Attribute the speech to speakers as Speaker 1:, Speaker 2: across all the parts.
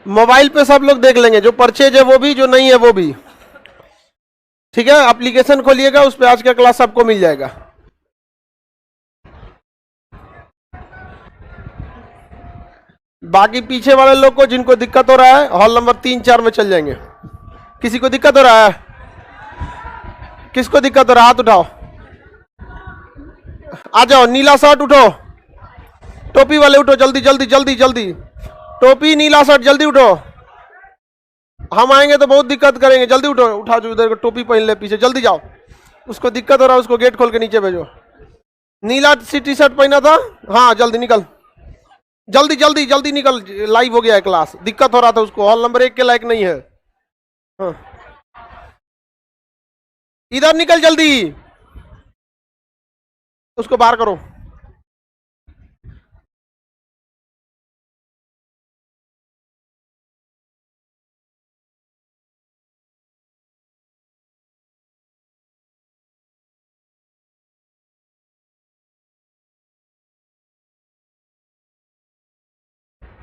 Speaker 1: Mobile पे सब लोग देख लेंगे, जो परचेज है वो भी, जो नहीं है वो भी। ठीक है, एप्लीकेशन खोलिएगा, उस पर आज का क्लास आपको मिल जाएगा। बाकी पीछे वाले लोग को जिनको दिक्कत हो रहा है, हॉल नंबर 3-4 में चल जाएंगे। किसी को दिक्कत हो रहा है? किसको दिक्कत हो रहा है? हाथ उठाओ, आ जाओ। नीला शर्ट उठो, टोपी वाले उठो, जल्दी जल्दी जल्दी जल्दी। टोपी नीला शर्ट जल्दी उठो, हम आएंगे तो बहुत दिक्कत करेंगे। जल्दी उठो, उठा जो उधर को टोपी पहन ले, पीछे जल्दी जाओ। उसको दिक्कत हो रहा है, उसको गेट खोल के नीचे भेजो। नीला टी शर्ट पहना था, हाँ जल्दी निकल, जल्दी जल्दी जल्दी निकल। लाइव हो गया है क्लास, दिक्कत हो रहा था उसको, हॉल नंबर 1 के लायक नहीं है। हाँ। इधर निकल जल्दी, उसको बाहर करो।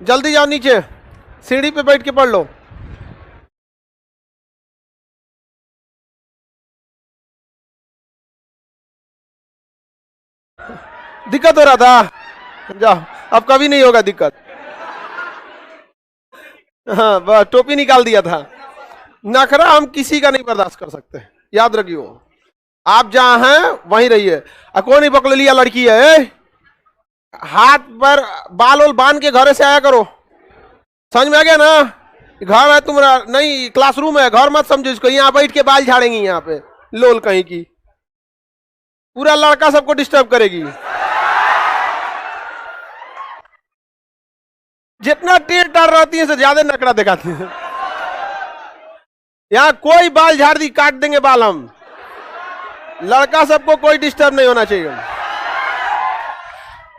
Speaker 1: जल्दी जाओ नीचे, सीढ़ी पे बैठ के पढ़ लो। दिक्कत हो रहा था, जाओ, अब कभी नहीं होगा दिक्कत। हाँ बस टोपी निकाल दिया था। नखरा हम किसी का नहीं बर्दाश्त कर सकते, याद रखियो। आप जहां हैं वहीं रहिए। कौन ही पकड़ लिया लड़की है, हाथ पर बाल ओल बांध के घर से आया करो, समझ में आ गया ना? घर है तुम्हारा नहीं, क्लासरूम है, घर मत समझो इसको। यहाँ बैठ के बाल झाड़ेंगी यहाँ पे, लोल कहीं की, पूरा लड़का सबको डिस्टर्ब करेगी। जितना टेढ़ टाढ़ रहती है से ज्यादा नखरा दिखाती है। यहाँ कोई बाल झाड़ दी काट देंगे बाल हम, लड़का सबको कोई डिस्टर्ब नहीं होना चाहिए।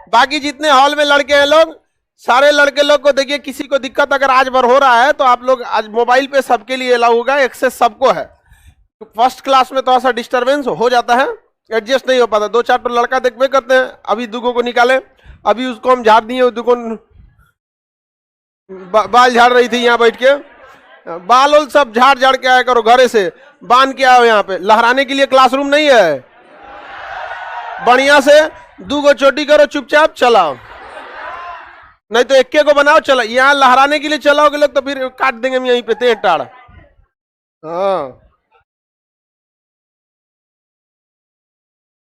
Speaker 1: बाकी जितने हॉल में लड़के हैं लोग, सारे लड़के लोग को देखिए, किसी को दिक्कत अगर आज भर हो रहा है तो आप लोग आज मोबाइल पे सबके लिए अलाउ होगा, एक्सेस सबको है। फर्स्ट क्लास में थोड़ा सा डिस्टर्बेंस हो जाता है, एडजस्ट नहीं हो पाता। 2-4 तो लड़का देखते करते हैं, अभी दुगो को निकाले, अभी उसको हम झाड़ दिए, दुगो बाल झाड़ रही थी यहाँ बैठ के। बाल उल सब झाड़ झाड़ के आया करो, घरे से बांध के आओ। यहाँ पे लहराने के लिए क्लासरूम नहीं है, बढ़िया से 2 गो चोटी करो, चुपचाप चलाओ, नहीं तो 1 को बनाओ। चलो यहाँ लहराने के लिए चलाओगे लोग तो फिर काट देंगे हम यहीं पे तेज टाड़। हाँ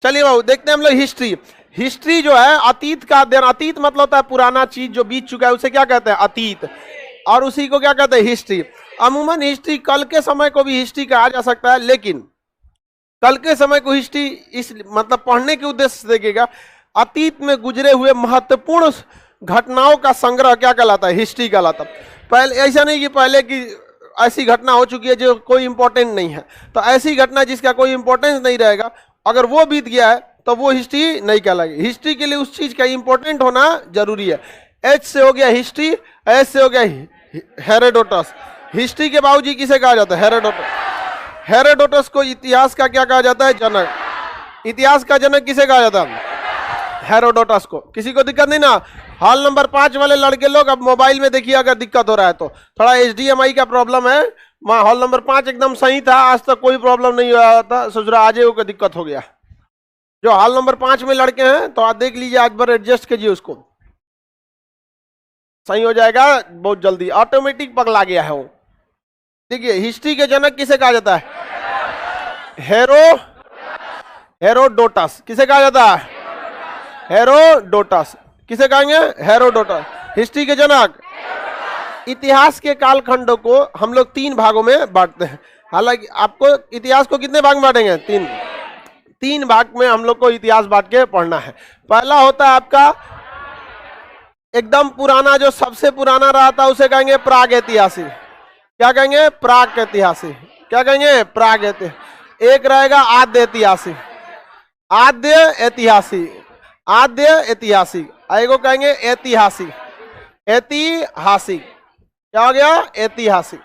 Speaker 1: चलिए बाबू, देखते हैं हम लोग हिस्ट्री। हिस्ट्री जो है अतीत का अध्ययन, अतीत मतलब होता है पुराना चीज जो बीत चुका है, उसे क्या कहते हैं? अतीत। और उसी को क्या कहते हैं? हिस्ट्री। अमूमन हिस्ट्री कल के समय को भी हिस्ट्री कहा जा सकता है, लेकिन कल के समय को हिस्ट्री इस मतलब पढ़ने के उद्देश्य से देखिएगा, अतीत में गुजरे हुए महत्वपूर्ण घटनाओं का संग्रह क्या कहलाता है? हिस्ट्री कहलाता है। पहले ऐसा नहीं कि पहले की ऐसी घटना हो चुकी है जो कोई इंपॉर्टेंट नहीं है, तो ऐसी घटना जिसका कोई इंपॉर्टेंस नहीं रहेगा, अगर वो बीत गया है तो वो हिस्ट्री नहीं कहलाएगी। हिस्ट्री के लिए उस चीज का इंपॉर्टेंट होना जरूरी है। एच से हो गया हिस्ट्री, एस से हो गया हेरोडोटस। हिस्ट्री के बाबूजी किसे कहा जाता है? हेरोडोटस। हेरोडोटस को इतिहास का क्या कहा जाता है? जनक। इतिहास का जनक किसे कहा जाता है? हेरोडोटस को। किसी को दिक्कत नहीं ना? हॉल नंबर 5 वाले लड़के लोग अब मोबाइल में देखिए, अगर दिक्कत हो रहा है तो थोड़ा HDMI का प्रॉब्लम है। वहाँ हॉल नंबर 5 एकदम सही था, आज तक कोई प्रॉब्लम नहीं हुआ था, सोच रहा आज को दिक्कत हो गया। जो हॉल नंबर 5 में लड़के हैं तो आप देख लीजिए, आज बार एडजस्ट कीजिए, उसको सही हो जाएगा बहुत जल्दी। ऑटोमेटिक पगला गया है वो। देखिए हिस्ट्री के जनक किसे कहा जाता है? हेरोडोटस। किसे कहा जाता है? हेरोडोटस। किसे कहेंगे? हेरोडोटस। हिस्ट्री के जनक। इतिहास के कालखंडों को हम लोग 3 भागों में बांटते हैं। हालांकि आपको इतिहास को कितने भाग में बांटेंगे? 3 भाग में हम लोग को इतिहास बांट के पढ़ना है। पहला होता है आपका एकदम पुराना, जो सबसे पुराना रहा था उसे कहेंगे प्रागैतिहासिक। क्या कहेंगे? प्रागैतिहासिक। क्या कहेंगे? प्रागैतिहासिक। एक रहेगा आद्य ऐतिहासिक। आद्य ऐतिहासिक। आद्य ऐतिहासिक। एगो कहेंगे ऐतिहासिक। ऐतिहासिक। क्या हो गया? ऐतिहासिक।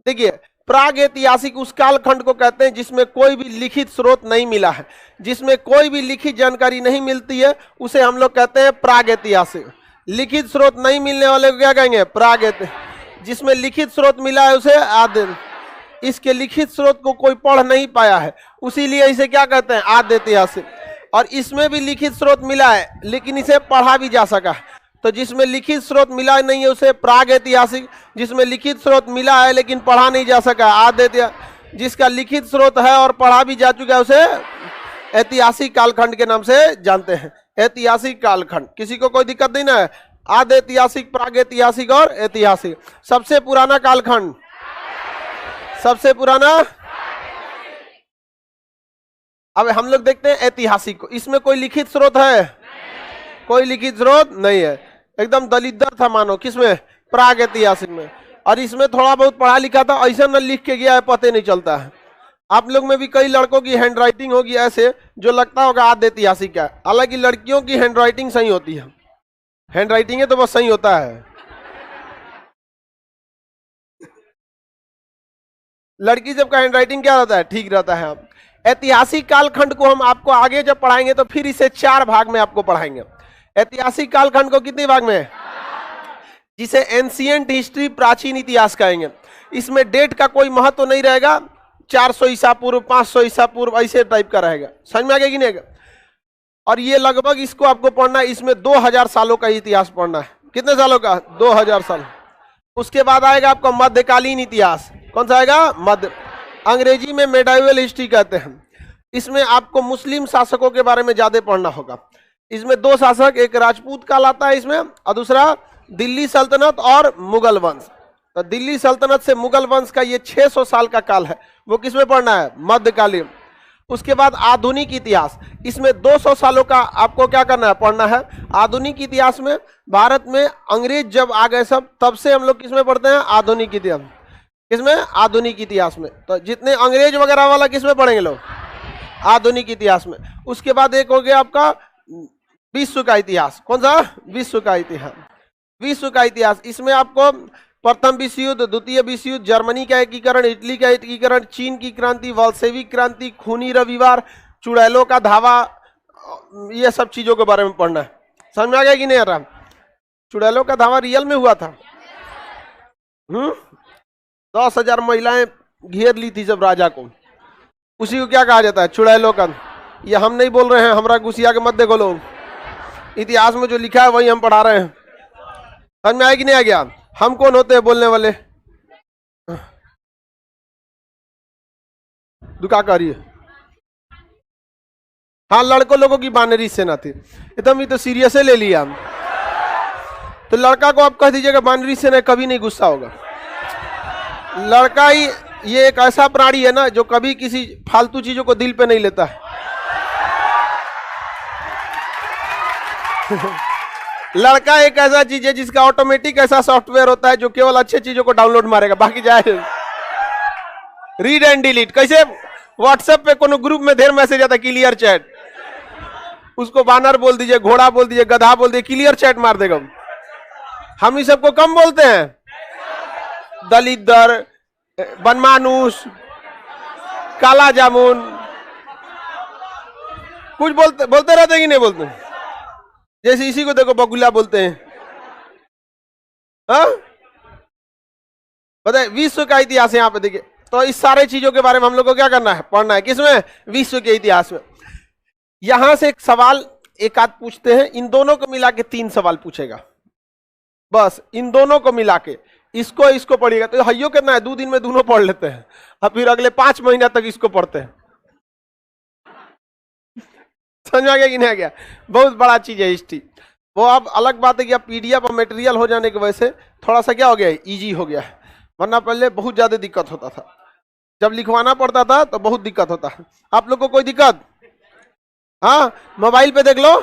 Speaker 1: देखिए प्रागैतिहासिक उस कालखंड को कहते हैं जिसमें कोई भी लिखित स्रोत नहीं मिला है, जिसमें कोई भी लिखित जानकारी नहीं मिलती है, उसे हम लोग कहते हैं प्रागैतिहासिक। लिखित स्रोत नहीं मिलने वाले को क्या कहेंगे? प्रागैतिहासिक। जिसमें लिखित स्रोत मिला है उसे आद्य। इसके लिखित स्रोत को कोई पढ़ नहीं पाया है, उसीलिए इसे क्या कहते हैं, आद्य ऐतिहासिक। और इसमें भी लिखित स्रोत मिला है लेकिन इसे पढ़ा भी जा सका है, तो जिसमें लिखित स्रोत मिला नहीं है उसे प्राग ऐतिहासिक, जिसमें लिखित स्रोत मिला है लेकिन पढ़ा नहीं जा सका आद्य ऐतिहासिक, जिसका लिखित स्रोत है और पढ़ा भी जा चुका है उसे ऐतिहासिक कालखंड के नाम से जानते हैं। ऐतिहासिक कालखंड, किसी को कोई दिक्कत नहीं ना है? आद्य ऐतिहासिक, प्राग ऐतिहासिक और ऐतिहासिक। सबसे पुराना कालखंड, सबसे पुराना। अब हम लोग देखते हैं ऐतिहासिक को, इसमें कोई लिखित स्रोत है? कोई लिखित स्रोत नहीं है, एकदम दलिद्दर था मानो। किसमें? प्राग ऐतिहासिक में। और इसमें थोड़ा बहुत पढ़ा लिखा था, ऐसा न लिख के गया है पता नहीं चलता है। आप लोग में भी कई लड़कों की हैंड राइटिंग होगी ऐसे जो लगता होगा आद्य ऐतिहासिक का, हालांकि लड़कियों की हैंड राइटिंग सही होती है। हैंड राइटिंग है तो बस सही होता है, लड़की सबका हैंड राइटिंग क्या रहता है, ठीक रहता है। आप ऐतिहासिक कालखंड को हम आपको आगे जब पढ़ाएंगे तो फिर इसे 4 भाग में आपको पढ़ाएंगे। ऐतिहासिक कालखंड को कितने भाग में? जिसे एंशिएंट हिस्ट्री, प्राचीन इतिहास कहेंगे। इसमें डेट का कोई महत्व नहीं रहेगा, 400 ईसा पूर्व, 500 ईसा पूर्व, ऐसे टाइप का रहेगा। समझ में आ गया कि नहीं? और ये लगभग इसको आपको पढ़ना है, इसमें 2000 सालों का इतिहास पढ़ना है। कितने सालों का? 2000 साल। उसके बाद आएगा आपका मध्यकालीन इतिहास। कौन सा आएगा? मध्य, अंग्रेजी में मेडाइवल हिस्ट्री कहते हैं। इसमें आपको मुस्लिम शासकों के बारे में ज्यादा पढ़ना होगा। इसमें 2 शासक, एक राजपूत काल है इसमें और दूसरा दिल्ली सल्तनत और मुगल वंश। तो दिल्ली सल्तनत से मुगल वंश का ये 600 साल का काल है, वो किसमें पढ़ना है? मध्यकालीन। उसके बाद आधुनिक इतिहास, इसमें 200 सालों का आपको क्या करना है? पढ़ना है। आधुनिक इतिहास में भारत में अंग्रेज जब आ गए सब, तब से हम लोग किसमें पढ़ते हैं? आधुनिक इतिहास। किसमें? आधुनिक इतिहास में। तो जितने अंग्रेज वगैरह वाला किसमें पढ़ेंगे लोग? आधुनिक इतिहास में। उसके बाद एक हो गया आपका विश्व का इतिहास। कौन सा? विश्व का इतिहास। विश्व का इतिहास, इसमें आपको प्रथम विश्व युद्ध, द्वितीय विश्व युद्ध, जर्मनी का एकीकरण, इटली का एकीकरण, चीन की क्रांति, वॉल्शेविक क्रांति, खूनी रविवार, चुड़ैलों का धावा, ये सब चीजों के बारे में पढ़ना है। समझ में आ गया कि नहीं आ रहा? चुड़ैलों का धावा रियल में हुआ था। 10,000 महिलाएं घेर ली थी जब राजा को, उसी को क्या कहा जाता है? चुड़ैलों का। ये हम नहीं बोल रहे हैं, हमरा गुस्सिया के मत देखो लोग, इतिहास में जो लिखा है वही हम पढ़ा रहे हैं। समझ में आया कि नहीं आ गया? हम कौन होते हैं बोलने वाले? दुका करिए। हाँ, लड़कों लोगों की बानरी सेना थी, एकदम ये तो सीरियस ले लिया हम। तो लड़का को आप कह दीजिएगा बानरी सेना, कभी नहीं गुस्सा होगा। लड़का ही ये एक ऐसा प्राणी है ना जो कभी किसी फालतू चीजों को दिल पे नहीं लेता है। लड़का एक ऐसा चीज है जिसका ऑटोमेटिक ऐसा सॉफ्टवेयर होता है जो केवल अच्छे चीजों को डाउनलोड मारेगा, बाकी जाए रीड एंड डिलीट। कैसे? व्हाट्सएप पे कोनो ग्रुप में ढेर मैसेज आता है, क्लियर चैट, उसको बानर बोल दीजिए, घोड़ा बोल दीजिए, गधा बोल दीजिए, क्लियर चैट मार देगा। हम इस सबको कम बोलते हैं, दलिद्दर, बनमानुस, काला जामुन, कुछ बोलते रहते हैं कि नहीं बोलते? जैसे इसी को देखो बगुला बोलते हैं। हाँ, बताए विश्व का इतिहास यहाँ पे देखिए। तो इस सारे चीजों के बारे में हम लोग को क्या करना है? पढ़ना है। किसमें? विश्व के इतिहास में। यहां से एक सवाल एक आध पूछते हैं, इन दोनों को मिला के 3 सवाल पूछेगा, बस इन दोनों को मिला के। इसको पढ़िएगा तो हइयो कितना है, 2 दिन में दोनों पढ़ लेते हैं, और फिर अगले 5 महीना तक इसको पढ़ते हैं। समझ आ गया कि नहीं आ गया? बहुत बड़ा चीज है हिस्ट्री। वो अब अलग बात है कि अब पीडीएफ और मटेरियल हो जाने की वजह से थोड़ा सा क्या हो गया है, इजी हो गया है, वरना पहले बहुत ज्यादा दिक्कत होता था। जब लिखवाना पड़ता था तो बहुत दिक्कत होता है। आप लोग को कोई दिक्कत? हाँ, मोबाइल पे देख लो,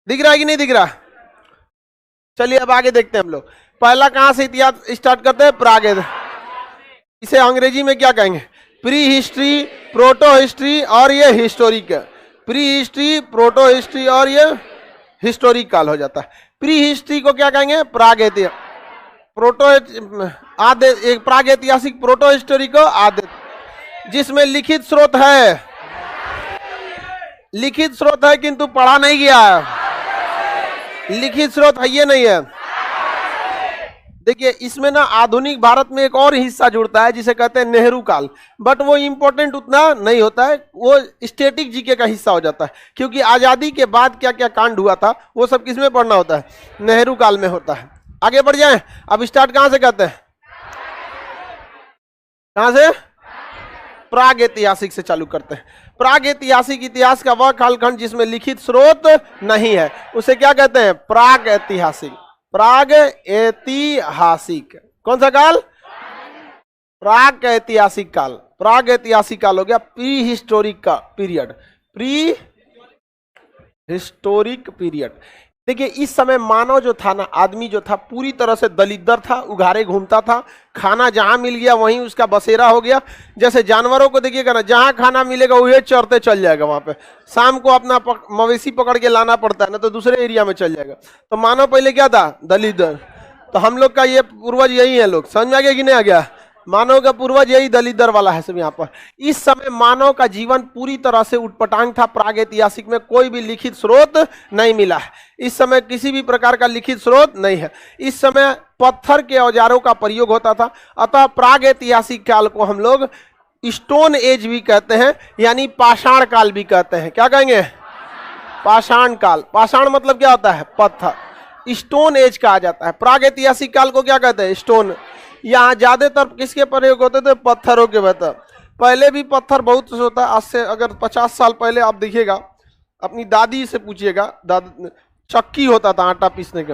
Speaker 1: दिख रहा है कि नहीं दिख रहा? चलिए अब आगे देखते हैं हम लोग। पहला कहां से इतिहास स्टार्ट करते हैं? प्राग। इसे अंग्रेजी में क्या कहेंगे? प्री हिस्ट्री, प्रोटो हिस्ट्री और ये historic. Pre history, proto history और ये हिस्टोरिक काल हो जाता है। प्री हिस्ट्री को क्या कहेंगे? प्राग ऐतिहासिक। प्रोटो आदि, एक प्राग ऐतिहासिक, प्रोटो हिस्टोरिक को आदि, जिसमें लिखित स्रोत है, लिखित स्रोत है किंतु पढ़ा नहीं गया है। लिखित स्रोत है ये नहीं है। देखिए इसमें ना आधुनिक भारत में एक और हिस्सा जुड़ता है जिसे कहते हैं नेहरू काल, बट वो इंपॉर्टेंट उतना नहीं होता है, वो स्टैटिक जीके का हिस्सा हो जाता है, क्योंकि आजादी के बाद क्या क्या कांड हुआ था वो सब किसमें पढ़ना होता है, नेहरू काल में होता है। आगे बढ़ जाएं, अब स्टार्ट कहां से करते हैं, कहां से, प्राग ऐतिहासिक से चालू करते हैं। प्राग ऐतिहासिक इतिहास का वह कालखंड जिसमें लिखित स्रोत नहीं है उसे क्या कहते हैं, प्राग ऐतिहासिक। प्राग ऐतिहासिक कौन सा काल, प्राग ऐतिहासिक काल। प्राग ऐतिहासिक काल हो गया प्री हिस्टोरिक का पीरियड, प्री हिस्टोरिक पीरियड। देखिए इस समय मानव जो था ना, आदमी जो था पूरी तरह से दलिद्दर था, उघारे घूमता था, खाना जहां मिल गया वहीं उसका बसेरा हो गया। जैसे जानवरों को देखिएगा ना, जहां खाना मिलेगा वही चरते चल जाएगा, वहां पे शाम को अपना मवेशी पकड़ के लाना पड़ता है ना, तो दूसरे एरिया में चल जाएगा। तो मानव पहले क्या था, दलिद्दर। तो हम लोग का ये पूर्वज यही है, लोग समझ में आ गया कि नहीं आ गया, मानव का पूर्वज यही दलिद्दर वाला है सब यहाँ पर। इस समय मानव का जीवन पूरी तरह से उटपटांग था, प्राग ऐतिहासिक में कोई भी लिखित स्रोत नहीं मिला है। इस समय किसी भी प्रकार का लिखित स्रोत नहीं है। इस समय पत्थर के औजारों का प्रयोग होता था, अतः प्राग ऐतिहासिक काल को हम लोग स्टोन एज भी कहते हैं, यानी पाषाण काल भी कहते हैं। क्या कहेंगे, पाषाण काल। पाषाण मतलब क्या होता है, पत्थर। स्टोन एज कहा जाता है। प्राग ऐतिहासिक काल को क्या कहते हैं, स्टोन। यहाँ ज्यादातर किसके प्रयोग होते थे, पत्थरों के बेहतर। पहले भी पत्थर बहुत होता है, आज से अगर 50 साल पहले आप देखिएगा, अपनी दादी से पूछिएगा, दादी चक्की होता था आटा पीसने के,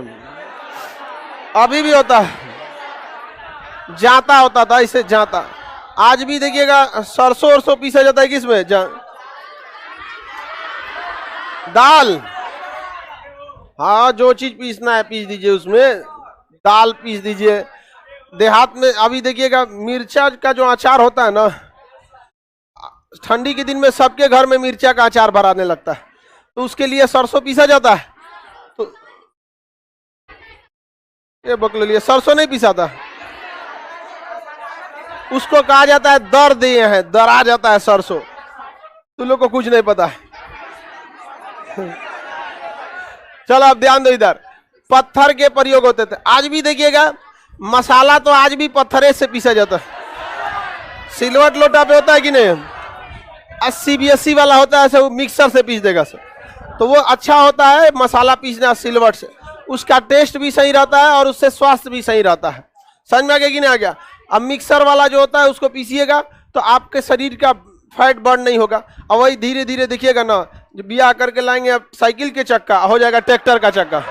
Speaker 1: अभी भी होता है, जाता होता था, इसे जाता। आज भी देखिएगा सरसों वरसों पीसा जाता है किसमें, दाल। हाँ जो चीज पीसना है पीस दीजिए, उसमें दाल पीस दीजिए। देहात में अभी देखिएगा मिर्चा का जो अचार होता है ना, ठंडी के दिन में सबके घर में मिर्चा का अचार भराने लगता है, तो उसके लिए सरसों पीसा जाता है। तो ये बकलो लिए सरसों नहीं पीसाता, उसको कहा जाता है दर दिए हैं, दरा जाता है सरसों। तुम लोग को कुछ नहीं पता है। चलो अब ध्यान दो इधर, पत्थर के प्रयोग होते थे। आज भी देखिएगा मसाला तो आज भी पत्थरे से पीसा जाता है। सिलवट लोटा पे होता है कि नहीं, 80-80 वाला होता है, ऐसे वो मिक्सर से पीस देगा सर, तो वो अच्छा होता है मसाला पीसना सिलवट से। उसका टेस्ट भी सही रहता है और उससे स्वास्थ्य भी सही रहता है। समझ में आ गया कि नहीं आ गया। अब मिक्सर वाला जो होता है उसको पीसिएगा तो आपके शरीर का फैट बर्न नहीं होगा। और वही धीरे धीरे देखिएगा ना, जो बिया करके लाएंगे अब साइकिल के चक्का हो जाएगा ट्रैक्टर का चक्का,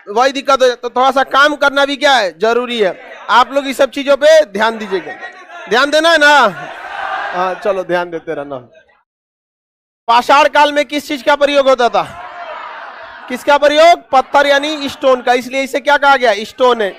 Speaker 1: वही दिक्कत हो जाए। तो थोड़ा सा काम करना भी क्या है, जरूरी है। आप लोग इस सब चीजों पे ध्यान दीजिएगा, ध्यान देना है ना। हाँ चलो ध्यान देते रहना। पाषाण काल में किस चीज का प्रयोग होता था, किसका प्रयोग, पत्थर यानी स्टोन का, इसलिए इसे क्या कहा गया, स्टोन है।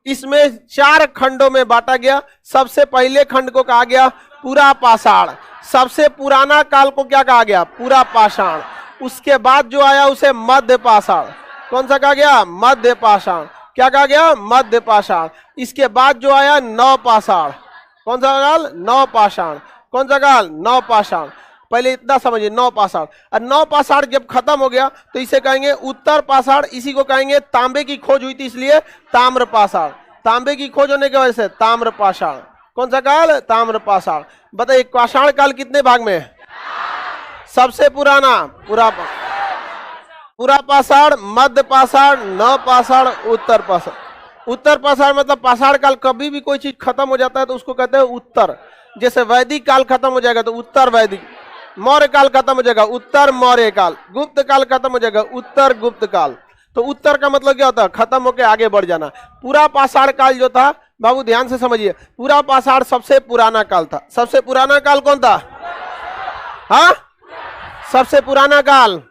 Speaker 1: इसमें 4 खंडों में बांटा गया। सबसे पहले खंड को कहा गया पूरा पाषाण। सबसे पुराना काल को क्या कहा गया, पूरा पाषाण। उसके बाद जो आया उसे मध्य पाषाण। कौन सा कहा गया, मध्य पाषाण। क्या कहा गया, मध्य पाषाण। इसके बाद जो आया नव पाषाण। कौन सा काल, नव पाषाण। कौन सा काल, नव पाषाण। पहले इतना समझिए, नव पाषाण। और नव पाषाण जब खत्म हो गया तो इसे कहेंगे उत्तर पाषाण। इसी को कहेंगे, तांबे की खोज हुई थी इसलिए ताम्र पाषाण। तांबे की खोज होने की वजह से ताम्र पाषाण। कौन सा काल, ताम्र पाषाण। बताइए पाषाण काल कितने भाग में है, सबसे पुराना पूरा पाषाण, मध्य पाषाण, नव पाषाण, उत्तर पाषाण। उत्तर पाषाण मतलब पाषाण काल, कभी भी कोई चीज खत्म हो जाता है तो उसको कहते हैं उत्तर। जैसे वैदिक काल खत्म हो जाएगा तो उत्तर वैदिक, मौर्य काल खत्म हो जाएगा उत्तर मौर्य काल, गुप्त काल खत्म हो जाएगा उत्तर गुप्त काल। तो उत्तर का मतलब क्या होता है, खत्म होकर आगे बढ़ जाना। पूरा पाषाण काल जो था, बाबू ध्यान से समझिए, पूरा पाषाण सबसे पुराना काल था। सबसे पुराना काल कौन था, हाँ सबसे पुराना काल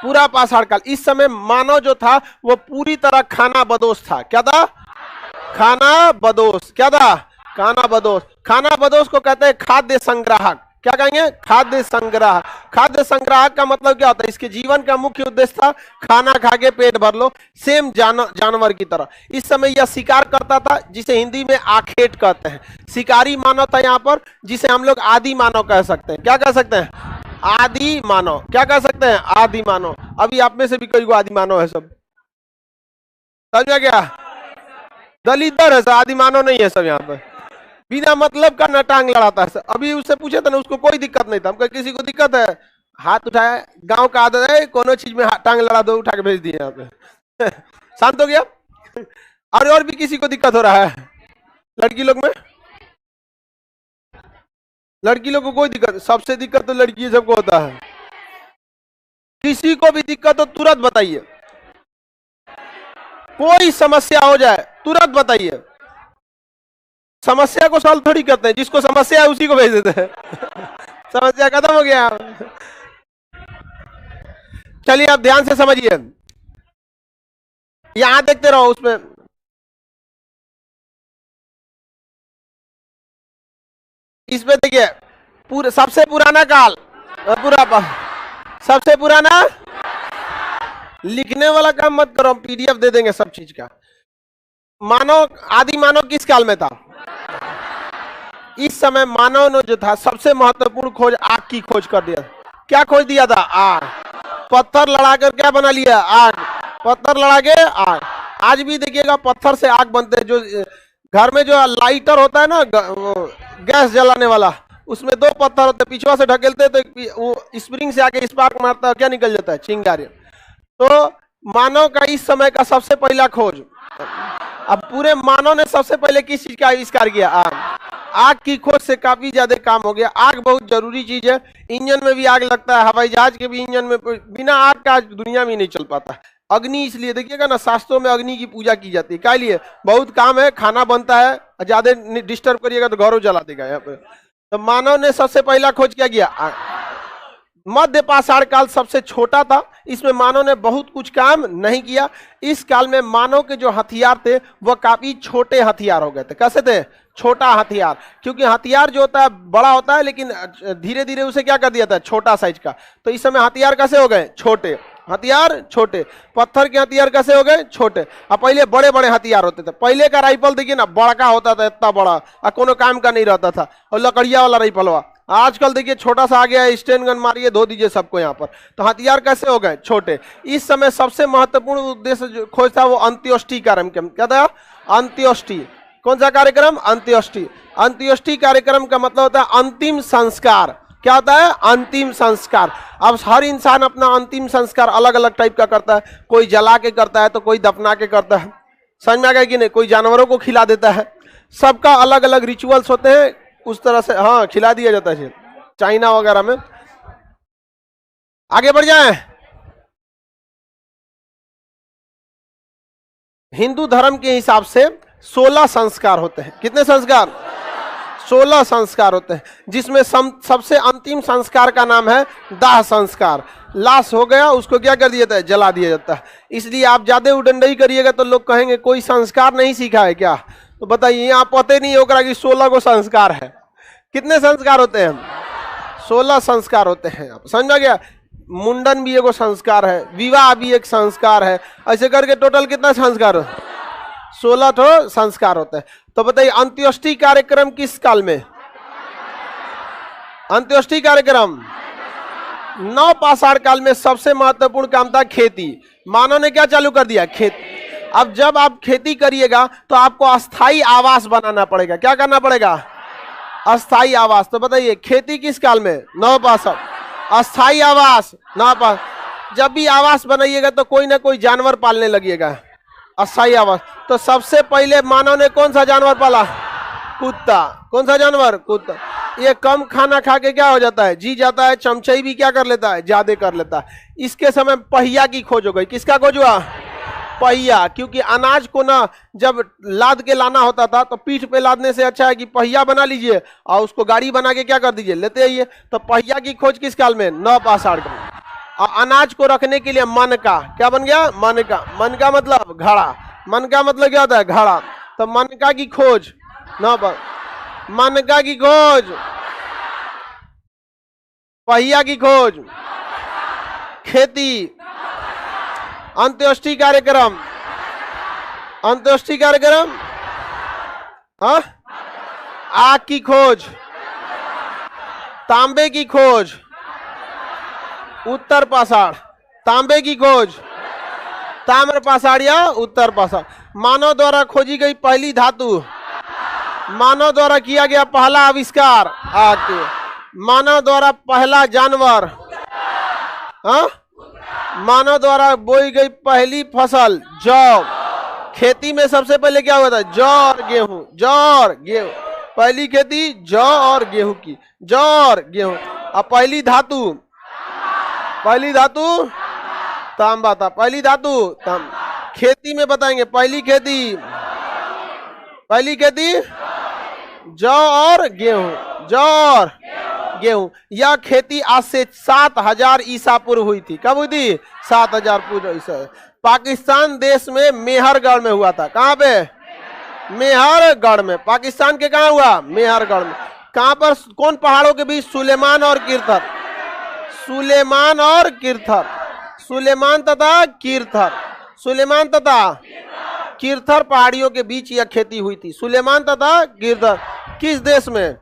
Speaker 1: पूरा पाषाण काल। इस समय मानव जो था वो पूरी तरह खाना बदोश था। क्या था, खाना बदोश। क्या था, खाना बदोश। खाना बदोश को कहते हैं खाद्य संग्राहक। क्या कहेंगे, खाद्य संग्राहक। खाद्य संग्राहक का मतलब क्या होता है, इसके जीवन का मुख्य उद्देश्य था खाना खा के पेट भर लो, सेम जानवर की तरह। इस समय यह शिकार करता था, जिसे हिंदी में आखेट कहते हैं। शिकारी मानव था यहाँ पर, जिसे हम लोग आदि मानव कह सकते हैं। क्या कह सकते हैं, आदि मानव। क्या कह सकते हैं, आदि मानव। अभी आप में से भी कोई आदि मानव है सब, समझ में गया? दलितर है सर, आदि मानव नहीं है सब यहाँ पे, बिना मतलब का न टांग लड़ाता है सर। अभी उससे पूछे थे ना, उसको कोई दिक्कत नहीं था। हम किसी को दिक्कत है, हाथ उठाए, गांव का आदत है, कोनो चीज में टांग लड़ा दो, उठा के भेज दिए यहाँ पे शांत हो गया। और भी किसी को दिक्कत हो रहा है? लड़की लोग में, लड़की लोग को कोई दिक्कत? सबसे दिक्कत तो लड़की सबको होता है। किसी को भी दिक्कत हो तुरंत बताइए, कोई समस्या हो जाए तुरंत बताइए। समस्या को सॉल्व थोड़ी करते हैं, जिसको समस्या है उसी को भेज देते हैं समस्या खत्म हो गया। चलिए अब ध्यान से समझिए, यहां देखते रहो, उसमें इसमें देखिए, पूरे सबसे पुराना काल, सबसे पुराना, लिखने वाला काम मत करो, हम पीडीएफ दे देंगे सब चीज का। मानव, आदि मानव किस काल में था? इस समय मानव ने जो था सबसे महत्वपूर्ण खोज आग की खोज कर दिया। क्या खोज दिया था? आग। पत्थर लड़ाकर क्या बना लिया? आग। पत्थर लड़ा के आग। आज भी देखिएगा पत्थर से आग बनते हैं। जो घर में जो लाइटर होता है ना, गैस जलाने वाला, उसमें दो पत्थर होते हैं, पीछे से ढकेलते तो वो स्प्रिंग से आके स्पार्क मारता है, क्या निकल जाता है? चिंगारी। तो मानव का इस समय का सबसे पहला खोज। अब पूरे मानव ने सबसे पहले किस चीज का आविष्कार किया? आग। आग की खोज से काफी ज्यादा काम हो गया। आग बहुत जरूरी चीज है। इंजन में भी आग लगता है, हवाई जहाज के भी इंजन में, बिना आग का आज दुनिया में नहीं चल पाता। अग्नि, इसलिए देखिएगा ना, शास्त्रों में अग्नि की पूजा की जाती है। क्या लिए? बहुत काम है, खाना बनता है, ज्यादा डिस्टर्ब करिएगा तो घरों जला देगा यहाँ पे। तो मानव ने सबसे पहला खोज क्या किया? आग। मध्य पाषाण काल सबसे छोटा था, इसमें मानव ने बहुत कुछ काम नहीं किया। इस काल में मानव के जो हथियार थे वह काफी छोटे हथियार हो गए थे। कैसे थे? छोटा हथियार। क्योंकि हथियार जो होता है बड़ा होता है, लेकिन धीरे धीरे उसे क्या कर दिया था? छोटा साइज का। तो इस समय हथियार कैसे हो गए? छोटे हथियार, छोटे। पत्थर के हथियार कैसे हो गए? छोटे। अब पहले बड़े बड़े हथियार होते थे। पहले का राइफल देखिए ना, बड़का होता था, इतना बड़ा, और कोनो काम का नहीं रहता था, और लकड़िया वाला राइफल हुआ। आजकल देखिए छोटा सा आ गया है, स्टेन गन मारिए, धो दीजिए सबको यहाँ पर। तो हथियार कैसे हो गए? छोटे। इस समय सबसे महत्वपूर्ण उद्देश्य जो खोज था वो अंत्योष्टि कार्यक्रम। क्या था? अंत्योष्टि। कौन सा कार्यक्रम? अंत्योष्टि। अंत्योष्टि कार्यक्रम का मतलब होता है अंतिम संस्कार। क्या होता है? अंतिम संस्कार। अब हर इंसान अपना अंतिम संस्कार अलग अलग टाइप का करता है। कोई जला के करता है, तो कोई दफना के करता है। समझ में आ गया कि नहीं? कोई जानवरों को खिला देता है। सबका अलग अलग रिचुअल्स होते हैं, उस तरह से हाँ खिला दिया जाता है चाइना वगैरह में। आगे बढ़ जाएं। हिंदू धर्म के हिसाब से 16 संस्कार होते हैं। कितने संस्कार? 16 संस्कार होते हैं, जिसमें सबसे अंतिम संस्कार का नाम है दाह संस्कार। लाश हो गया, उसको क्या कर दिया जाता है? जला दिया जाता है। इसलिए आप ज्यादा उडंडई करिएगा तो लोग कहेंगे कोई संस्कार नहीं सीखा है क्या? तो बताइए, आप पता नहीं होगा कि 16 को संस्कार है। कितने संस्कार होते हैं? 16 संस्कार होते हैं। आप समझ में गया? मुंडन भी एक संस्कार है, विवाह भी एक संस्कार है, ऐसे करके टोटल कितना संस्कार? 16 तो संस्कार होते हैं। तो बताइए अंत्योष्टि कार्यक्रम किस काल में? अंत्योष्टि कार्यक्रम नव पाषाण काल में। सबसे महत्वपूर्ण काम था खेती। मानव ने क्या चालू कर दिया? खेती। अब जब आप खेती करिएगा तो आपको अस्थाई आवास बनाना पड़ेगा। क्या करना पड़ेगा? अस्थाई आवास। तो बताइए खेती किस काल में? नव पाषाण। अस्थाई आवास, नव पाषाण। जब भी आवास बनाइएगा तो कोई ना कोई जानवर पालने लगिएगा। अस्थाई आवास। तो सबसे पहले मानव ने कौन सा जानवर पाला? कुत्ता। कौन सा जानवर? कुत्ता। ये कम खाना खा के क्या हो जाता है? जी जाता है। चमचाई भी क्या कर लेता है? ज्यादा कर लेता है। इसके समय पहिया की खोज हो गई। किसका खोज हुआ? पहिया। क्योंकि अनाज को ना जब लाद के लाना होता था तो पीठ पे लादने से अच्छा है कि पहिया बना लीजिए और उसको गाड़ी बना के क्या कर दीजिए? लेते आइए। तो पहिया की खोज किस काल में? नव पाषाण काल में। और अनाज को रखने के लिए मन का, क्या बन गया? मन का। मन का मतलब घड़ा। मन का मतलब क्या होता है? घड़ा। तो मन का की खोज न, मन का की खोज, पहिया की खोज, खेती, अंत्योष्टि कार्यक्रम। अंत्योष्टि कार्यक्रम, हाँ, आग की खोज, तांबे की खोज, उत्तर पाषाण, तांबे की खोज, ताम्र पाषाण या उत्तर पाषाण। मानव द्वारा खोजी गई पहली धातु, मानव द्वारा किया गया पहला आविष्कार आग के, मानव द्वारा पहला जानवर, हाँ, मानव द्वारा बोई गई पहली फसल जौ। खेती में सबसे पहले क्या हुआ था? जौ और गेहूं, जौ और गेहूं, पहली खेती जौ और गेहूं की, जौ और गेहूं। अब पहली धातु, पहली धातु तांबा था, पहली धातु तांबा। खेती में बताएंगे पहली खेती, पहली खेती जौ और गेहूं, जौ और गेहूं। यह खेती आज से 7000 ईसा पूर्व हुई थी। कब हुई थी? 7000 पूर्व ईसा। पाकिस्तान देश में मेहरगढ़ में हुआ था। कहां पे? मेहरगढ़ में। पाकिस्तान के कहां हुआ? मेहरगढ़ में। कहां पर? कौन पहाड़ों के बीच? सुलेमान और किरथर, सुलेमान और किरथर, सुलेमान तथा किरथर, सुलेमान तथा किरथर पहाड़ियों के बीच यह खेती हुई थी। सुलेमान तथा किरथर। किस देश में?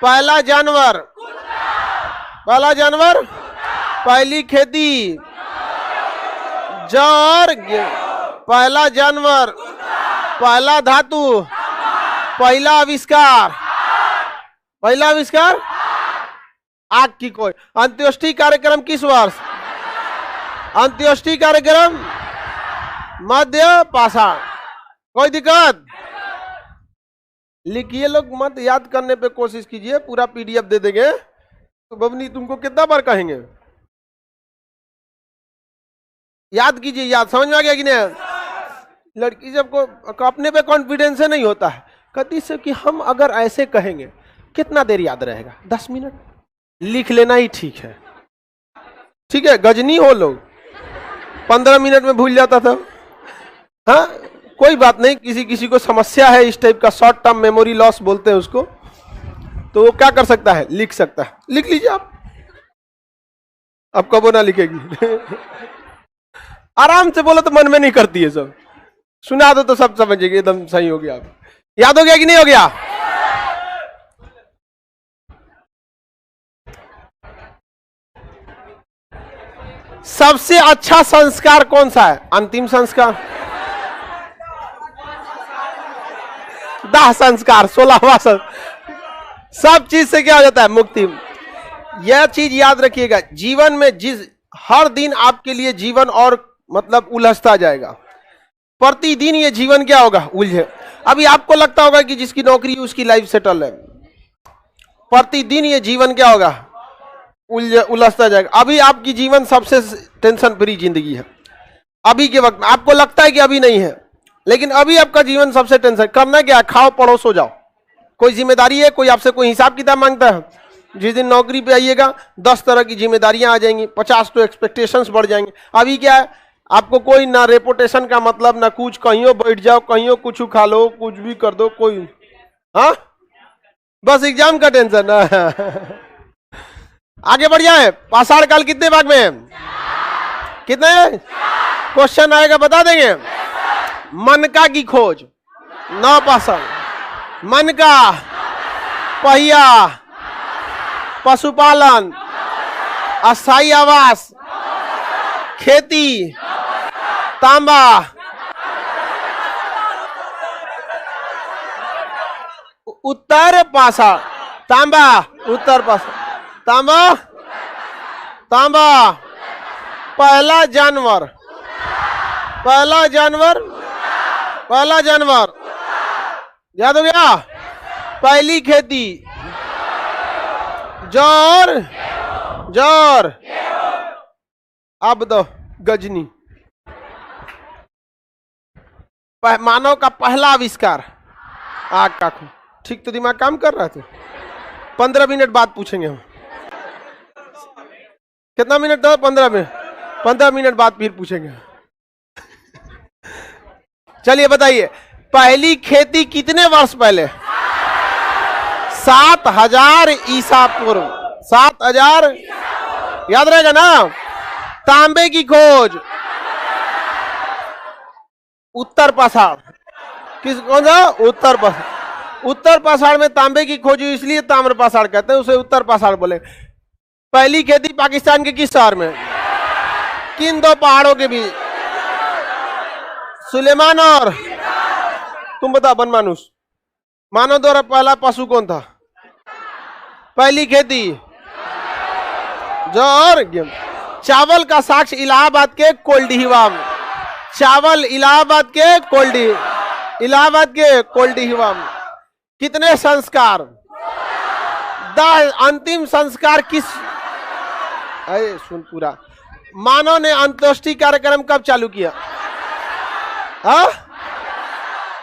Speaker 1: पहला जानवर, पहला जानवर, पहली खेती जौ और गेहूं, पहला जानवर, पहला धातु, पहला आविष्कार, पहला आविष्कार आग की खोज। अंत्योष्टि कार्यक्रम किस वर्ष? अंत्योष्टि कार्यक्रम मध्य पाषाण। कोई दिक्कत? लिखिए लोग, मत याद करने पे कोशिश कीजिए, पूरा पीडीएफ दे देंगे तो बबनी तुमको कितना बार कहेंगे? याद कीजिए, याद। समझ में आ गया कि नहीं? लड़की जब को अपने पे कॉन्फिडेंस नहीं होता है, कहती से कि हम अगर ऐसे कहेंगे कितना देर याद रहेगा? 10 मिनट। लिख लेना ही ठीक है, ठीक है। गजनी हो लोग, 15 मिनट में भूल जाता था। हाँ, कोई बात नहीं, किसी किसी को समस्या है इस टाइप का, शॉर्ट टर्म मेमोरी लॉस बोलते हैं उसको, तो वो क्या कर सकता है? लिख सकता है। लिख लीजिए आप। अब कबो ना लिखेगी। आराम से बोलो तो मन में नहीं करती है, सब सुना दो तो सब समझेगी, एकदम सही हो गया। आप याद हो गया कि नहीं हो गया? सबसे अच्छा संस्कार कौन सा है? अंतिम संस्कार, दाह संस्कार, 16वां संस्कार। सब चीज से क्या हो जाता है? मुक्ति। यह चीज याद रखिएगा, जीवन में जिस हर दिन आपके लिए जीवन और मतलब उलझता जाएगा। प्रतिदिन ये जीवन क्या होगा? उलझे। अभी आपको लगता होगा कि जिसकी नौकरी उसकी लाइफ सेटल है, प्रतिदिन ये जीवन क्या होगा? उलझता जाएगा। अभी आपकी जीवन सबसे टेंशन फ्री जिंदगी है अभी के वक्त में। आपको लगता है कि अभी नहीं है, लेकिन अभी आपका जीवन सबसे टेंशन। करना क्या? खाओ पढ़ो सो जाओ। कोई जिम्मेदारी है? कोई आपसे कोई हिसाब किताब मांगता है? जिस दिन नौकरी पे आइएगा 10 तरह की जिम्मेदारियां आ जाएंगी, 50 तो एक्सपेक्टेशंस बढ़ जाएंगे। अभी क्या है? आपको कोई ना रेपुटेशन का मतलब ना कुछ, कहीं बैठ जाओ, कहीं कुछ खा लो, कुछ भी कर दो, कोई, हाँ, बस एग्जाम का टेंशन। आगे बढ़ जाए। पाषाण काल कितने भाग में है? कितने? क्वेश्चन आएगा बता देंगे। मनका की खोज, 9 पाषाण। मनका, पहिया, पशुपालन, अस्थायी आवास, खेती, तांबा, उत्तर पाषाण, तांबा, उत्तर पाषाण, तांबा, तांबा, पहला जानवर, पहला जानवर, पहला जानवर याद हो गया? पहली खेती जौर, जौर। अब दो गजनी। मानव का पहला आविष्कार आग का खोज। ठीक तो दिमाग काम कर रहा था। 15 मिनट बाद पूछेंगे हम। कितना मिनट दो? 15 मिनट। 15 मिनट बाद फिर पूछेंगे। चलिए बताइए, पहली खेती कितने वर्ष पहले? 7000 ईसा पूर्व। 7000 याद रहेगा ना? तांबे की खोज उत्तर पाषाण। किस कौन सा? उत्तर पाषाण। उत्तर पाषाण में तांबे की खोज, इसलिए ताम्र पाषाण कहते हैं, उसे उत्तर पाषाण बोले। पहली खेती पाकिस्तान के किस शहर में? किन 2 पहाड़ों के बीच? सुलेमान और तुम बताओ बनमानुष, मानव द्वारा पहला पशु कौन था? पहली खेती जो और चावल का साक्ष्य इलाहाबाद के कोल्डीहिवा में, चावल इलाहाबाद के कोल्डीहिवा में कितने संस्कार? 10 अंतिम संस्कार किस? अरे सुन पूरा, मानव ने अंत्येष्टि कार्यक्रम कब चालू किया? हाँ,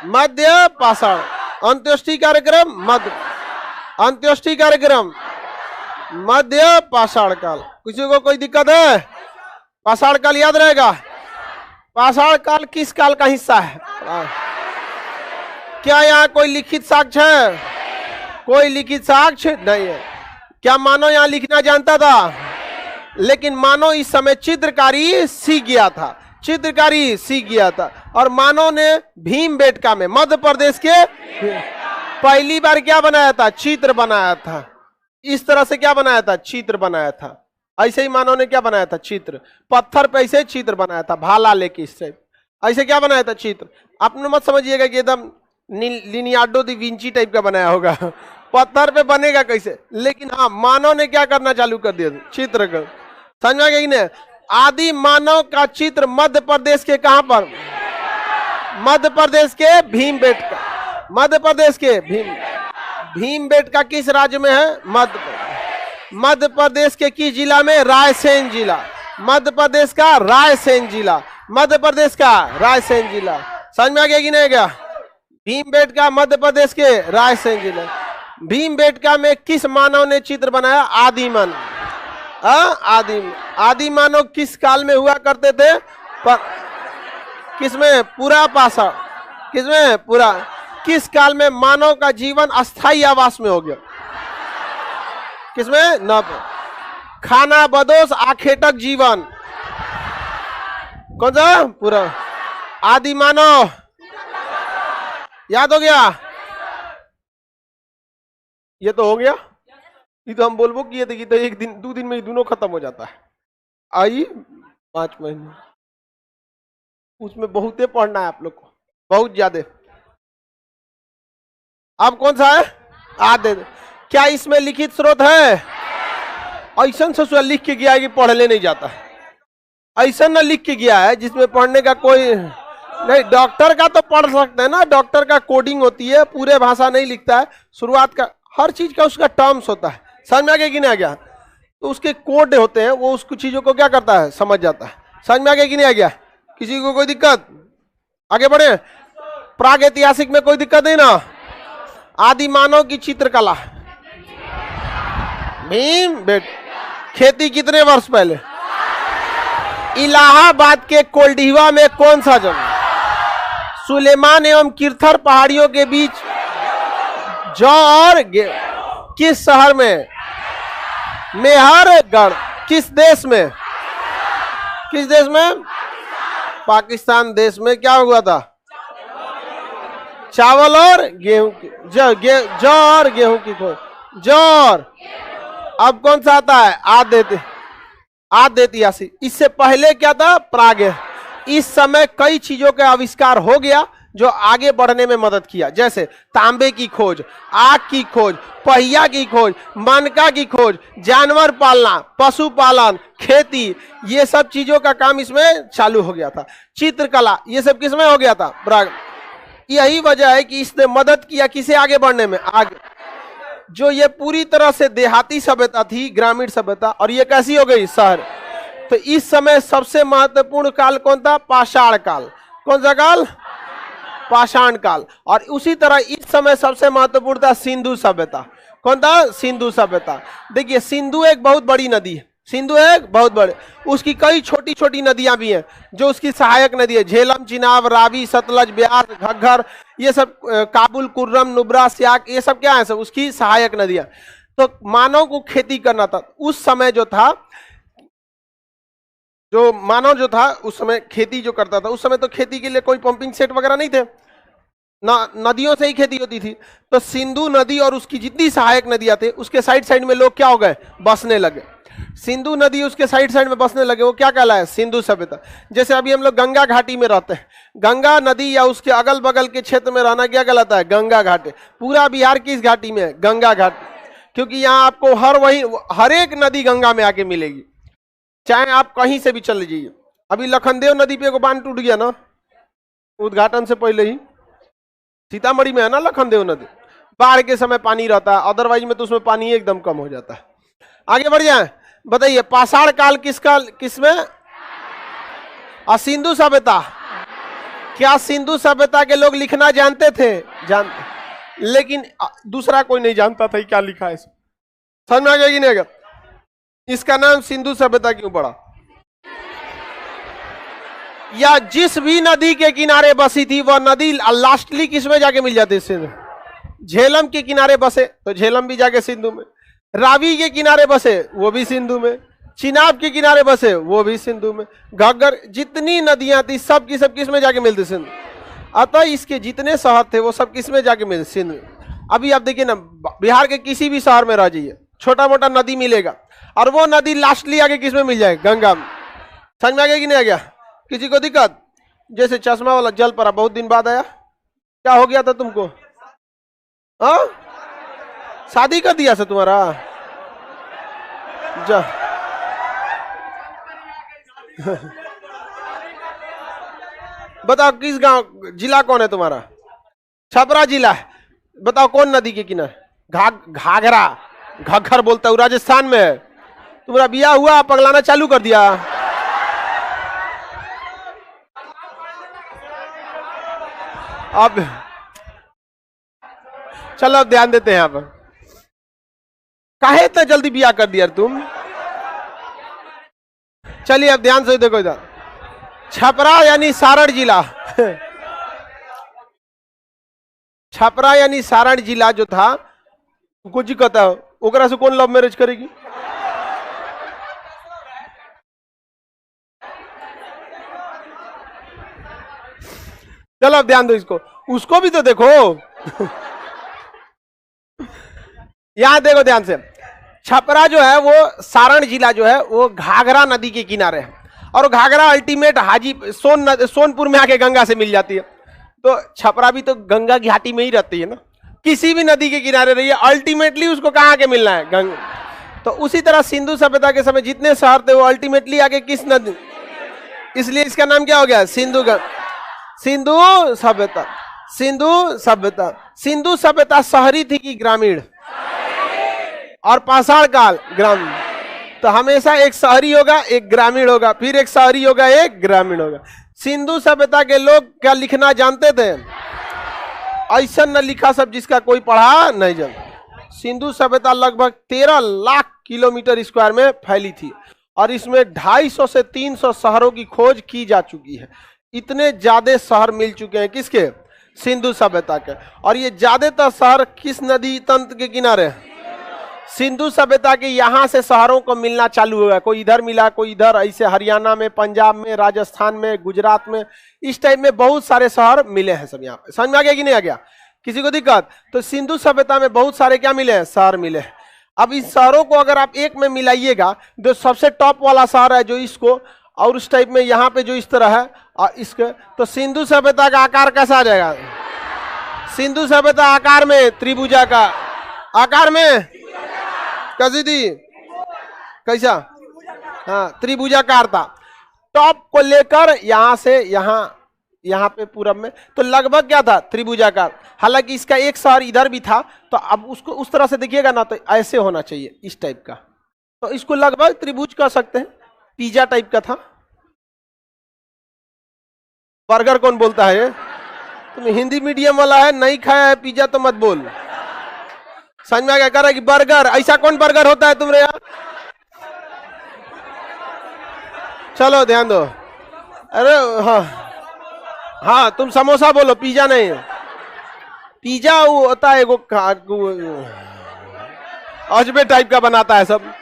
Speaker 1: मध्य पाषाण। अंत्येष्टि कार्यक्रम मध्य पाषाण काल। किसी को कोई दिक्कत है? पाषाण काल याद रहेगा? पाषाण काल किस काल का हिस्सा है? क्या यहाँ कोई लिखित साक्ष्य है? कोई लिखित साक्ष्य नहीं है। क्या मानव यहाँ लिखना जानता था? लेकिन मानव इस समय चित्रकारी सीख गया था और मानव ने भीमबेटका में मध्य प्रदेश के पहली बार क्या बनाया था? चित्र बनाया था। इस तरह से क्या बनाया था? चित्र बनाया था। ऐसे ही मानव ने क्या बनाया था? चित्र। पत्थर पे ऐसे चित्र बनाया था, भाला लेके इससे ऐसे क्या बनाया था? चित्र। आपने मत समझिएगा कि एकदम लिनियार्डो दी विंची टाइप का बनाया होगा, पत्थर पे बनेगा कैसे? लेकिन हाँ, मानव ने क्या करना चालू कर दिया? चित्र का। समझ में आ गया कि नहीं? आदि मानव का चित्र मध्य प्रदेश के कहां पर? मध्य प्रदेश के भीमबेटका। मध्य प्रदेश के भीमबेटका किस राज्य में है? मध्य प्रदेश के किस जिला में? रायसेन जिला। मध्य प्रदेश का रायसेन जिला। मध्य प्रदेश का रायसेन जिला। समझ में आ गया कि नहीं गया? भीमबेटका मध्य प्रदेश के रायसेन जिला। भीमबेटका में किस मानव ने चित्र बनाया? आदि मानव। आदि मानव किस काल में हुआ करते थे? किसमें? पूरा पाषाण। किसमें? पूरा। किस काल में मानव का जीवन अस्थायी आवास में हो गया? किसमें? न खाना बदोश आखेटक जीवन। कौन सा? पूरा। आदि मानव याद हो गया? ये तो हो गया। ये तो हम बोलबो किए थे कि तो 1 दिन 2 दिन में ही दोनों खत्म हो जाता है। आई 5 महीने, उसमें बहुते पढ़ना है आप लोग को, बहुत ज्यादा। अब कौन सा है? आदि। क्या इसमें लिखित स्रोत है? ऐसा ससुर लिख के गया है कि पढ़ने नहीं जाता है। ऐसा ना लिख के गया है जिसमें पढ़ने का कोई नहीं। डॉक्टर का तो पढ़ सकते हैं ना, डॉक्टर का कोडिंग होती है, पूरे भाषा नहीं लिखता है, शुरुआत का हर चीज का उसका टर्म्स होता है। समझ में आ गया कि नहीं आ गया? तो उसके कोड होते हैं, वो उसको चीजों को क्या करता है? समझ जाता है। समझ में आ गया कि नहीं आ गया? किसी को कोई दिक्कत? आगे बढ़े। प्राग ऐतिहासिक में कोई दिक्कत नहीं ना? आदि मानव की चित्रकला। भीमबेटका। खेती कितने वर्ष पहले? इलाहाबाद के कोल्डीहिवा में कौन सा जगह? सुलेमान एवं किरथर पहाड़ियों के बीच जौ और किस शहर में? मेहरगढ़। किस देश में? किस देश में? पाकिस्तान देश में। क्या हुआ था? चावल और गेहूं की जौ और गेहूं की खोज। जौ और अब कौन सा आता है? आद्यतिहासिक। इससे पहले क्या था? प्राग। इस समय कई चीजों का आविष्कार हो गया जो आगे बढ़ने में मदद किया, जैसे तांबे की खोज, आग की खोज, पहिया की खोज, मनका की खोज, जानवर पालना, पशुपालन, खेती, ये सब चीजों का काम इसमें चालू हो गया था। चित्रकला, ये सब किसमें हो गया था? प्राग। यही वजह है कि इसने मदद किया किसे आगे बढ़ने में? आगे। जो ये पूरी तरह से देहाती सभ्यता थी, ग्रामीण सभ्यता, और ये कैसी हो गई? शहर। तो इस समय सबसे महत्वपूर्ण काल कौन था? पाषाण काल। कौन सा काल? पाषाण काल। और उसी तरह इस समय सबसे महत्वपूर्ण था सिंधु सभ्यता। कौन था? सिंधु सभ्यता। देखिए, सिंधु एक बहुत बड़ी नदी है। सिंधु एक बहुत बड़े, उसकी कई छोटी छोटी नदियां भी हैं जो उसकी सहायक नदी है। झेलम, चिनाब, रावी, सतलज, ब्यास, घग्गर, ये सब, काबुल, कुर्रम, नुब्रा, स्याक, ये सब क्या है? सब उसकी सहायक नदियां। तो मानव को खेती करना था उस समय जो मानव जो था उस समय खेती जो करता था, उस समय तो खेती के लिए कोई पंपिंग सेट वगैरह नहीं थे ना, नदियों से ही खेती होती थी। तो सिंधु नदी और उसकी जितनी सहायक नदियां थे उसके साइड साइड में लोग क्या हो गए? बसने लगे। सिंधु नदी उसके साइड साइड में बसने लगे, वो क्या कहलाए? सिंधु सभ्यता। जैसे अभी हम लोग गंगा घाटी में रहते हैं, गंगा नदी या उसके अगल बगल के क्षेत्र में रहना क्या कहलाता है? गंगा घाटी। पूरा बिहार किस घाटी में है? गंगा घाटी। क्योंकि यहाँ आपको हर एक नदी गंगा में आके मिलेगी, चाहे आप कहीं से भी चले जाइए। अभी लखनदेव नदी पे एगो बांध टूट गया ना, उद्घाटन से पहले ही, सीतामढ़ी में है ना लखनदेव नदी। बाढ़ के समय पानी रहता है, अदरवाइज में तो उसमें पानी एकदम कम हो जाता है। आगे बढ़ जाए, बताइए पाषाण काल किसमें? सिंधु सभ्यता। क्या सिंधु सभ्यता के लोग लिखना जानते थे? जानते, लेकिन दूसरा कोई नहीं जानता था क्या लिखा है। समझ में आ गया कि नहीं? इसका नाम सिंधु सभ्यता क्यों पड़ा? या जिस भी नदी के किनारे बसी थी वह नदी लास्टली किसमें जाके मिल जाती? सिंधु। झेलम के किनारे बसे तो झेलम भी जाके सिंधु में, रावी के किनारे बसे वो भी सिंधु में, चिनाब के किनारे बसे वो भी सिंधु में, घग्गर, जितनी नदियां थी सब की सब किसमें जाके मिलती? सिंधु। अतः इसके जितने शहर थे वो सब किसमें जाके मिलते? सिंधु। अभी आप देखिए ना, बिहार के किसी भी शहर में रह जाइए, छोटा मोटा नदी मिलेगा और वो नदी लास्टली आगे किसमें मिल जाए? गंगा में। समझ में आ गया कि नहीं आ गया? किसी को दिक्कत? जैसे चश्मा वाला जल पड़ा, बहुत दिन बाद आया, क्या हो गया था तुमको? हाँ, शादी कर दिया से तुम्हारा? जा बताओ किस गांव, जिला कौन है तुम्हारा? छपरा जिला है। बताओ कौन नदी के किनारे? घाघरा, घग्गर बोलता हूँ, राजस्थान में है। तुम्हारा बिया हुआ, पगलाना चालू कर दिया। अब चलो अब ध्यान देते हैं यहाँ पर। काहे इतना जल्दी बिया कर दिया तुम? चलिए अब ध्यान से देखो इधर, छपरा यानी सारण जिला छपरा यानी सारण जिला जो था, कुछ ही कहता है, ओकरा से कौन लव मैरिज करेगी? चलो अब ध्यान दो इसको, उसको भी तो देखो यहां देखो ध्यान से, छपरा जो है वो सारण जिला जो है वो घाघरा नदी के किनारे है, और घाघरा अल्टीमेट सोनपुर में आके गंगा से मिल जाती है। तो छपरा भी तो गंगा घाटी में ही रहती है ना, किसी भी नदी के किनारे रही है, अल्टीमेटली उसको कहाँ के मिलना है? गंगा। तो उसी तरह सिंधु सभ्यता के समय जितने शहर थे वो अल्टीमेटली आगे किस नदी? इसलिए इसका नाम क्या हो गया? सिंधु सभ्यता। सिंधु सभ्यता। सिंधु सभ्यता शहरी थी कि ग्रामीण? और पाषाण काल ग्रामीण। तो हमेशा एक शहरी होगा, एक ग्रामीण होगा, फिर एक शहरी होगा, एक ग्रामीण होगा। सिंधु सभ्यता के लोग क्या लिखना जानते थे? ऐसा न लिखा सब जिसका कोई पढ़ा नहीं जानता। सिंधु सभ्यता लगभग 13 लाख किलोमीटर स्क्वायर में फैली थी और इसमें 250 से 300 शहरों की खोज की जा चुकी है। इतने ज्यादा शहर मिल चुके हैं किसके? सिंधु सभ्यता के। और ये ज्यादातर शहर किस नदी तंत्र के किनारे है? सिंधु सभ्यता के यहाँ से शहरों को मिलना चालू हो गया, कोई इधर मिला, कोई इधर, ऐसे हरियाणा में, पंजाब में, राजस्थान में, गुजरात में, इस टाइप में बहुत सारे शहर मिले हैं सब यहाँ पे। समझ में आ गया कि नहीं आ गया? किसी को दिक्कत? तो सिंधु सभ्यता में बहुत सारे क्या मिले हैं? शहर मिले हैं। अब इस शहरों को अगर आप एक में मिलाइएगा, जो सबसे टॉप वाला शहर है जो इसको, और उस टाइप में यहाँ पे जो इस तरह है और इसके, तो सिंधु सभ्यता का आकार कैसा आ जाएगा? सिंधु सभ्यता आकार में त्रिभुजा का आकार में कैसी थी? कैसा? हाँ, त्रिभुजाकार था। टॉप को लेकर यहां से यहाँ पे पूरब में तो लगभग क्या था? त्रिभुजाकार। हालांकि इसका एक शहर इधर भी था, तो अब उसको उस तरह से देखिएगा ना, तो ऐसे होना चाहिए, इस टाइप का। तो इसको लगभग त्रिभुज कह सकते हैं। पिज्जा टाइप का था। बर्गर कौन बोलता है? तुम हिंदी मीडियम वाला है, नहीं खाया है पिज्जा तो मत बोल। समझ में आ गया? कह रहा कि बर्गर, ऐसा कौन बर्गर होता है तुम्हारे यहाँ? चलो ध्यान दो। अरे हाँ तुम समोसा बोलो, पिज्जा नहीं। पिज्जा वो होता है वो अजबे टाइप का बनाता है सब।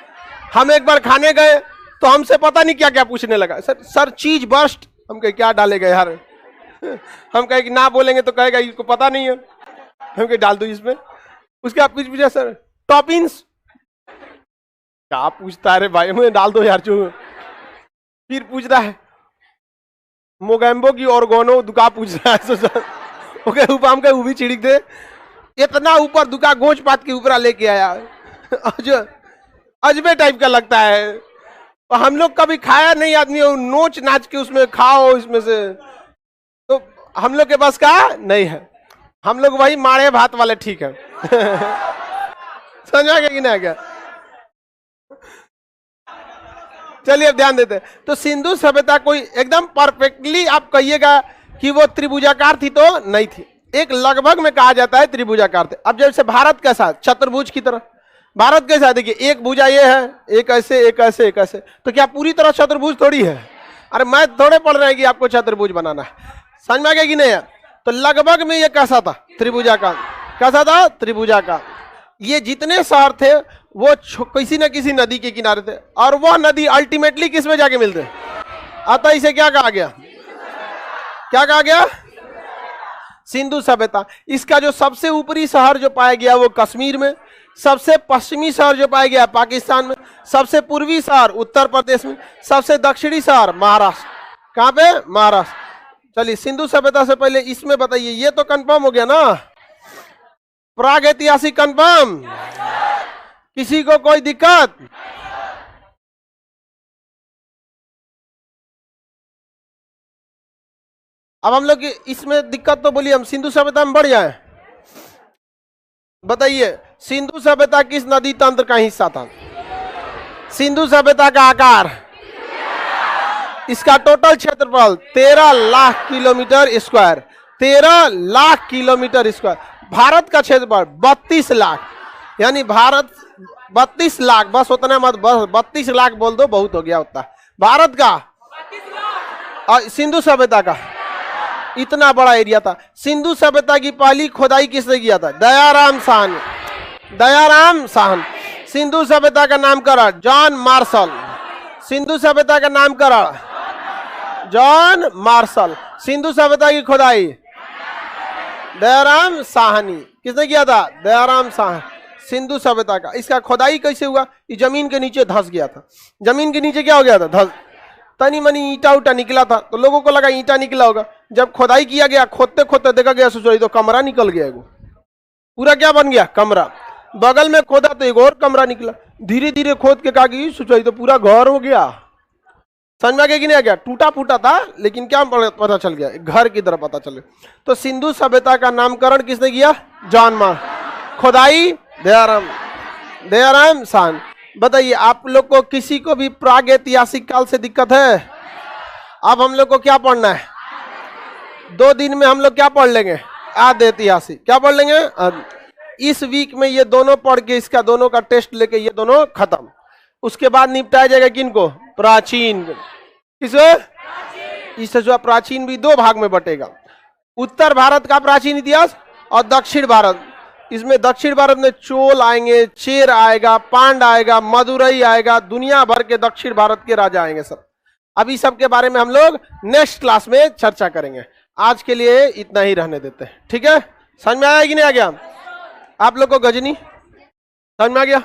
Speaker 1: हम एक बार खाने गए तो हमसे पता नहीं क्या क्या पूछने लगा। Sir cheese burst. हम कहे क्या डालेगा यार? हम कहे कि ना बोलेंगे तो कहेगा इसको पता नहीं है। हम कहे डाल दो इसमें। उसके आप कुछ पूछा? Sir toppings. क्या पूछता है रे भाई, मुझे डाल दो यार चू। फिर पूछ रहा है मोगैम्बो की ऑर्गोनो दुका पूछ रहा है। ओके उपाम के भी चिड़िक दे इतना ऊपर दुका गोंच पात के ऊपर लेके आया। जो अजबे टाइप का लगता है। और हम लोग कभी खाया नहीं आदमी, नोच नाच के उसमें खाओ इसमें से, तो हम लोग के पास का नहीं है। हम लोग वही माड़े भात वाले ठीक है। समझा गया कि नहीं क्या? चलिए अब ध्यान देते हैं। तो सिंधु सभ्यता कोई एकदम परफेक्टली आप कहिएगा कि वो त्रिभुजाकार थी तो नहीं थी, एक लगभग में कहा जाता है त्रिभुजाकार थे। अब जैसे भारत कैसा चतुर्भुज की तरह, भारत कैसा देखिए एक भुजा ये है, एक ऐसे एक ऐसे एक ऐसे, तो क्या पूरी तरह चतुर्भुज थोड़ी है? अरे मैं थोड़े पढ़ रहे हैं कि आपको चतुर्भुज बनाना है, समझ में आ गया कि नहीं है? तो लगभग में ये कैसा था त्रिभुजाकार, कैसा था त्रिभुजाकार। ये जितने शहर थे वो किसी न किसी नदी के किनारे थे, और वह नदी अल्टीमेटली किस में जाके मिलते, अतः इसे क्या कहा गया, क्या कहा गया, सिंधु सभ्यता। इसका जो सबसे ऊपरी शहर जो पाया गया वो कश्मीर में, सबसे पश्चिमी शहर जो पाया गया पाकिस्तान में, सबसे पूर्वी शहर उत्तर प्रदेश में, सबसे दक्षिणी शहर महाराष्ट्र। कहां पे? महाराष्ट्र। चलिए सिंधु सभ्यता से पहले इसमें बताइए, ये तो कंफर्म हो गया ना, प्राग ऐतिहासिक कंफर्म, किसी को कोई दिक्कत? अब हम लोग इसमें दिक्कत तो बोलिए, हम सिंधु सभ्यता में बढ़ जाए। बताइए सिंधु सभ्यता किस नदी तंत्र का हिस्सा था? सिंधु सभ्यता का आकार, इसका टोटल क्षेत्रफल 13 lakh kilometre square, 13 lakh kilometre square. Bharat का क्षेत्रफल 32 लाख, यानी भारत 32 लाख, बस उतना मत, बस 32 लाख बोल दो बहुत हो गया उतना। भारत का और सिंधु सभ्यता का इतना बड़ा एरिया था। सिंधु सभ्यता की पहली खोदाई किसने किया था? दयाराम साहनी, दयाराम साहन। सिंधु सभ्यता का नामकरण जॉन मार्शल, सिंधु सभ्यता का नामकरण जॉन मार्शल। सिंधु सभ्यता की खोदाई दयाराम साहनी, किसने किया था? दयाराम साहन। सिंधु सभ्यता का इसका खोदाई कैसे हुआ? ये जमीन के नीचे धंस गया था। जमीन के नीचे क्या हो गया था? धंस, तनी मनी ईटा उटा निकला था, तो लोगों को लगा ईटा निकला होगा। जब खोदाई किया गया, खोदते खोदते देखा गया सोचो तो कमरा निकल गया, एगो पूरा क्या बन गया? कमरा। बगल में खोदा तो एक और कमरा निकला। धीरे धीरे खोद के कहा कि सोचो तो पूरा घर हो गया। समझ में आ गया कि नहीं आ गया? टूटा फूटा था लेकिन क्या पता चल गया, घर की तरह पता चल गया। तो सिंधु सभ्यता का नामकरण किसने किया? John Marshall. खोदाई दयाराम साहनी। बताइए आप लोग को किसी को भी प्राग ऐतिहासिक काल से दिक्कत है? अब हम लोग को क्या पढ़ना है? 2 दिन में हम लोग क्या पढ़ लेंगे? आद्य ऐतिहासिक। क्या पढ़ लेंगे? इस वीक में ये दोनों पढ़ के, इसका दोनों का टेस्ट लेके ये दोनों खत्म। उसके बाद निपटाया जाएगा किनको? प्राचीन। किसे? इससे जो प्राचीन भी 2 भाग में बटेगा, उत्तर भारत का प्राचीन इतिहास और दक्षिण भारत। इसमें दक्षिण भारत में चोल आएंगे, चेर आएगा, पांड आएगा, मदुरई आएगा, दुनिया भर के दक्षिण भारत के राजा आएंगे सब। अभी सब के बारे में हम लोग नेक्स्ट क्लास में चर्चा करेंगे। आज के लिए इतना ही रहने देते हैं, ठीक है? समझ में आया कि नहीं आ गया? आप लोग को गजनी समझ में आ गया?